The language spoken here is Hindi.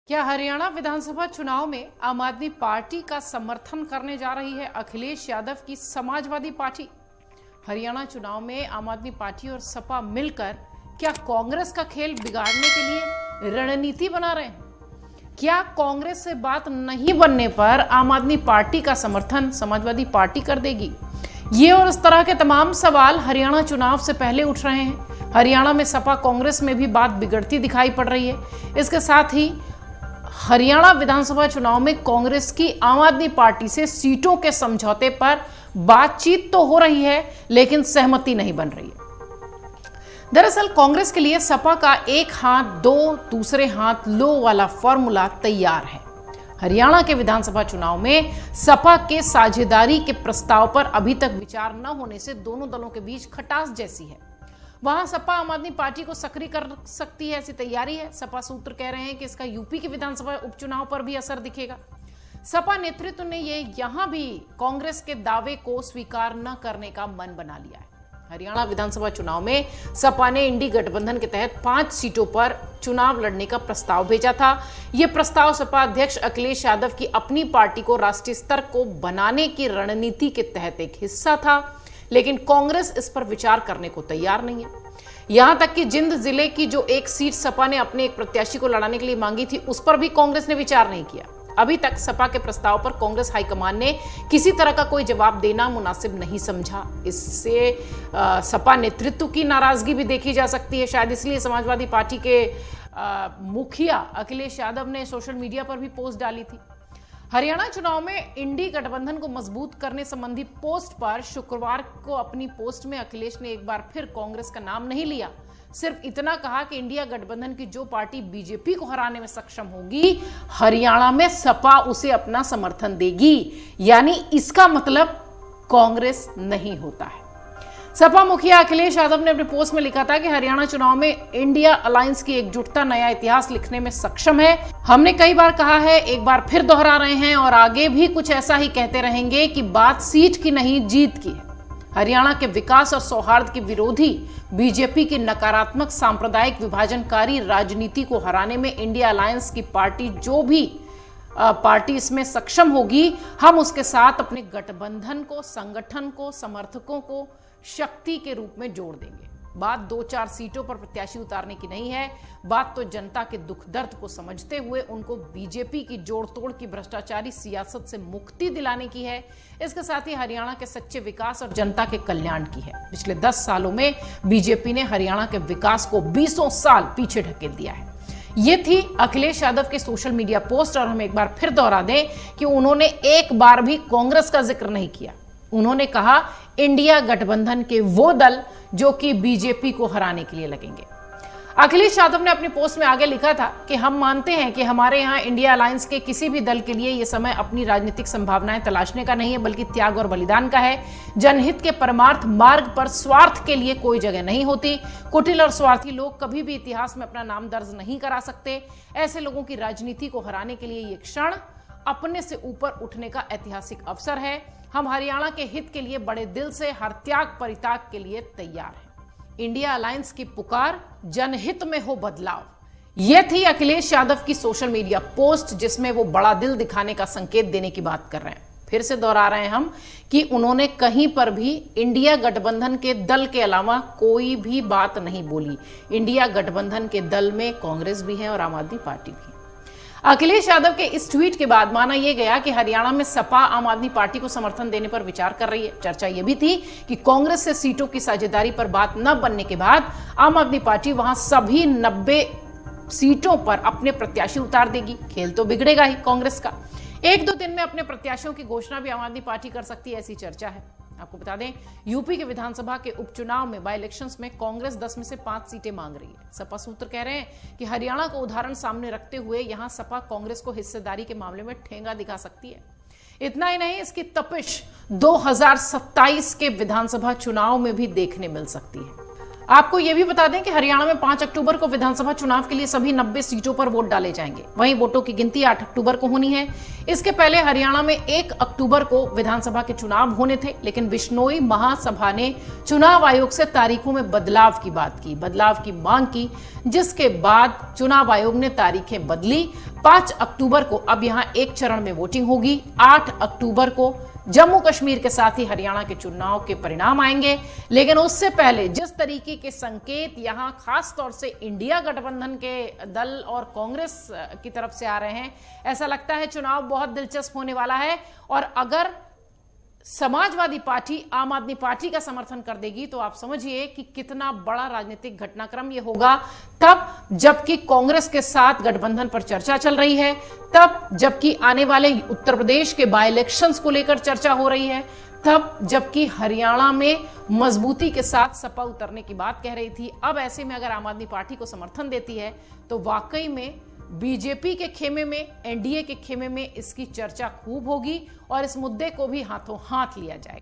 क्या हरियाणा विधानसभा चुनाव में आम आदमी पार्टी का समर्थन करने जा रही है अखिलेश यादव की समाजवादी पार्टी? हरियाणा चुनाव में आम आदमी पार्टी और सपा मिलकर क्या कांग्रेस का खेल बिगाड़ने के लिए रणनीति बना रहे हैं? क्या कांग्रेस से बात नहीं बनने पर आम आदमी पार्टी का समर्थन समाजवादी पार्टी कर देगी? ये और इस तरह के तमाम सवाल हरियाणा चुनाव से पहले उठ रहे हैं। हरियाणा में सपा कांग्रेस में भी बात बिगड़ती दिखाई पड़ रही है। इसके साथ ही हरियाणा विधानसभा चुनाव में कांग्रेस की आम आदमी पार्टी से सीटों के समझौते पर बातचीत तो हो रही है, लेकिन सहमति नहीं बन रही है। दरअसल कांग्रेस के लिए सपा का एक हाथ दो, दूसरे हाथ लो वाला फॉर्मूला तैयार है। हरियाणा के विधानसभा चुनाव में सपा के साझेदारी के प्रस्ताव पर अभी तक विचार न होने से दोनों दलों के बीच खटास जैसी है। वहां सपा आम आदमी पार्टी को सक्रिय कर सकती है, ऐसी तैयारी है। सपा सूत्र कह रहे हैं कि इसका यूपी के विधानसभा उपचुनाव पर भी असर दिखेगा। सपा नेतृत्व ने यहां भी कांग्रेस के दावे को स्वीकार न करने का मन बना लिया है। हरियाणा विधानसभा चुनाव में सपा ने इंडी गठबंधन के तहत 5 सीटों पर चुनाव लड़ने का प्रस्ताव भेजा था। यह प्रस्ताव सपा अध्यक्ष अखिलेश यादव की अपनी पार्टी को राष्ट्रीय स्तर को बनाने की रणनीति के तहत एक हिस्सा था, लेकिन कांग्रेस इस पर विचार करने को तैयार नहीं है। यहां तक कि जिंद जिले की जो एक सीट सपा ने अपने एक प्रत्याशी को लड़ाने के लिए मांगी थी, उस पर भी कांग्रेस ने विचार नहीं किया। अभी तक सपा के प्रस्ताव पर कांग्रेस हाईकमान ने किसी तरह का कोई जवाब देना मुनासिब नहीं समझा। इससे सपा नेतृत्व की नाराजगी भी देखी जा सकती है। शायद इसलिए समाजवादी पार्टी के मुखिया अखिलेश यादव ने सोशल मीडिया पर भी पोस्ट डाली थी। हरियाणा चुनाव में इंडी गठबंधन को मजबूत करने संबंधी पोस्ट पर शुक्रवार को अपनी पोस्ट में अखिलेश ने एक बार फिर कांग्रेस का नाम नहीं लिया। सिर्फ इतना कहा कि इंडिया गठबंधन की जो पार्टी बीजेपी को हराने में सक्षम होगी, हरियाणा में सपा उसे अपना समर्थन देगी। यानी इसका मतलब कांग्रेस नहीं होता है। सपा मुखिया अखिलेश यादव ने अपने पोस्ट में लिखा था कि हरियाणा चुनाव में इंडिया अलायंस की एकजुटता नया इतिहास लिखने में सक्षम है। हमने कई बार कहा है, एक बार फिर दोहरा रहे हैं और आगे भी कुछ ऐसा ही कहते रहेंगे कि बात सीट की नहीं जीत की है। हरियाणा के विकास और सौहार्द के विरोधी बीजेपी की नकारात्मक सांप्रदायिक विभाजनकारी राजनीति को हराने में इंडिया अलायंस की पार्टी जो भी पार्टी इसमें सक्षम होगी, हम उसके साथ अपने गठबंधन को, संगठन को, समर्थकों को शक्ति के रूप में जोड़ देंगे। बात 2-4 सीटों पर प्रत्याशी उतारने की नहीं है। बात तो जनता के दुख दर्द को समझते हुए उनको बीजेपी की जोड़ तोड़ की भ्रष्टाचारी सियासत से मुक्ति दिलाने की है। इसके साथ ही हरियाणा के सच्चे विकास और जनता के कल्याण की है। पिछले 10 सालों में बीजेपी ने हरियाणा के विकास को 20 साल पीछे ढकेल दिया है। ये थी अखिलेश यादव के सोशल मीडिया पोस्ट। और हम एक बार फिर दोहरा दें कि उन्होंने एक बार भी कांग्रेस का जिक्र नहीं किया। उन्होंने कहा इंडिया गठबंधन के वो दल जो कि बीजेपी को हराने के लिए लगेंगे। अखिलेश यादव ने अपनी पोस्ट में आगे लिखा था कि हम मानते हैं कि हमारे यहाँ इंडिया अलायंस के किसी भी दल के लिए यह समय अपनी राजनीतिक संभावनाएं तलाशने का नहीं है, बल्कि त्याग और बलिदान का है। जनहित के परमार्थ मार्ग पर स्वार्थ के लिए कोई जगह नहीं होती। कुटिल और स्वार्थी लोग कभी भी इतिहास में अपना नाम दर्ज नहीं करा सकते। ऐसे लोगों की राजनीति को हराने के लिए ये क्षण अपने से ऊपर उठने का ऐतिहासिक अवसर है। हम हरियाणा के हित के लिए बड़े दिल से हर त्याग परित्याग के लिए तैयार हैं। इंडिया अलायंस की पुकार, जनहित में हो बदलाव। यह थी अखिलेश यादव की सोशल मीडिया पोस्ट, जिसमें वो बड़ा दिल दिखाने का संकेत देने की बात कर रहे हैं। फिर से दोहरा रहे हैं हम कि उन्होंने कहीं पर भी इंडिया गठबंधन के दल के अलावा कोई भी बात नहीं बोली। इंडिया गठबंधन के दल में कांग्रेस भी है और आम आदमी पार्टी भी है। अखिलेश यादव के इस ट्वीट के बाद माना यह गया कि हरियाणा में सपा आम आदमी पार्टी को समर्थन देने पर विचार कर रही है। चर्चा यह भी थी कि कांग्रेस से सीटों की साझेदारी पर बात न बनने के बाद आम आदमी पार्टी वहां सभी 90 सीटों पर अपने प्रत्याशी उतार देगी। खेल तो बिगड़ेगा ही कांग्रेस का। 1-2 दिन में अपने प्रत्याशियों की घोषणा भी आम आदमी पार्टी कर सकती है, ऐसी चर्चा है। आपको बता दें, यूपी के विधानसभा के उपचुनाव में बाय इलेक्शंस में कांग्रेस 10 में से 5 सीटें मांग रही है। सपा सूत्र कह रहे हैं कि हरियाणा को उदाहरण सामने रखते हुए यहां सपा कांग्रेस को हिस्सेदारी के मामले में ठेंगा दिखा सकती है। इतना ही नहीं, इसकी तपिश 2027 के विधानसभा चुनाव में भी देखने मिल सकती है। आपको यह भी बता दें कि हरियाणा में 5 अक्टूबर को विधानसभा चुनाव के लिए सभी 90 सीटों पर वोट डाले जाएंगे। वहीं वोटों की गिनती 8 अक्टूबर को होनी है। इसके पहले हरियाणा में 1 अक्टूबर को विधानसभा के चुनाव होने थे, लेकिन बिश्नोई महासभा ने चुनाव आयोग से तारीखों में बदलाव की मांग की, जिसके बाद चुनाव आयोग ने तारीखें बदली। 5 अक्टूबर को अब यहां एक चरण में वोटिंग होगी। 8 अक्टूबर को जम्मू कश्मीर के साथ ही हरियाणा के चुनाव के परिणाम आएंगे, लेकिन उससे पहले जिस तरीके के संकेत यहां खास तौर से इंडिया गठबंधन के दल और कांग्रेस की तरफ से आ रहे हैं, ऐसा लगता है चुनाव बहुत दिलचस्प होने वाला है। और अगर समाजवादी पार्टी आम आदमी पार्टी का समर्थन कर देगी तो आप समझिए कि कितना बड़ा राजनीतिक घटनाक्रम यह होगा। तब जबकि कांग्रेस के साथ गठबंधन पर चर्चा चल रही है, तब जबकि आने वाले उत्तर प्रदेश के बाय इलेक्शंस को लेकर चर्चा हो रही है, तब जबकि हरियाणा में मजबूती के साथ सपा उतरने की बात कह रही थी, अब ऐसे में अगर आम आदमी पार्टी को समर्थन देती है तो वाकई में बीजेपी के खेमे में, एनडीए के खेमे में इसकी चर्चा खूब होगी और इस मुद्दे को भी हाथों हाथ लिया जाएगा।